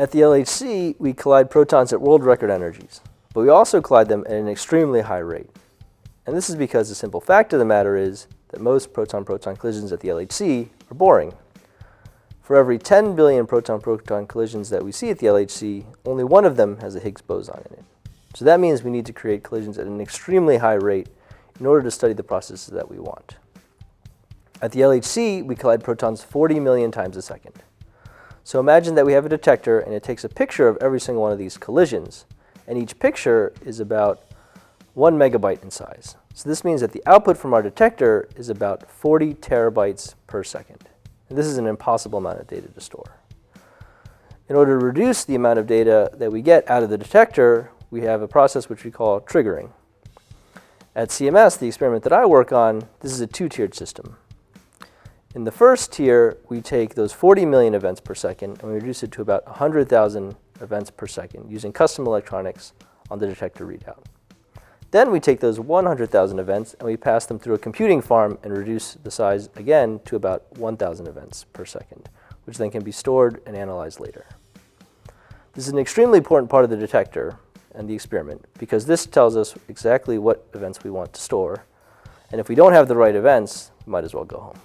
At the LHC, we collide protons at world record energies, but we also collide them at an extremely high rate. And this is because the simple fact of the matter is that most proton-proton collisions at the LHC are boring. For every 10 billion proton-proton collisions that we see at the LHC, only one of them has a Higgs boson in it. So that means we need to create collisions at an extremely high rate in order to study the processes that we want. At the LHC, we collide protons 40 million times a second. So imagine that we have a detector and it takes a picture of every single one of these collisions, and each picture is about 1 megabyte in size. So this means that the output from our detector is about 40 terabytes per second. And this is an impossible amount of data to store. In order to reduce the amount of data that we get out of the detector, we have a process which we call triggering. At CMS, the experiment that I work on, this is a two-tiered system. In the first tier, we take those 40 million events per second and we reduce it to about 100,000 events per second using custom electronics on the detector readout. Then we take those 100,000 events and we pass them through a computing farm and reduce the size again to about 1,000 events per second, which then can be stored and analyzed later. This is an extremely important part of the detector and the experiment because this tells us exactly what events we want to store. And if we don't have the right events, we might as well go home.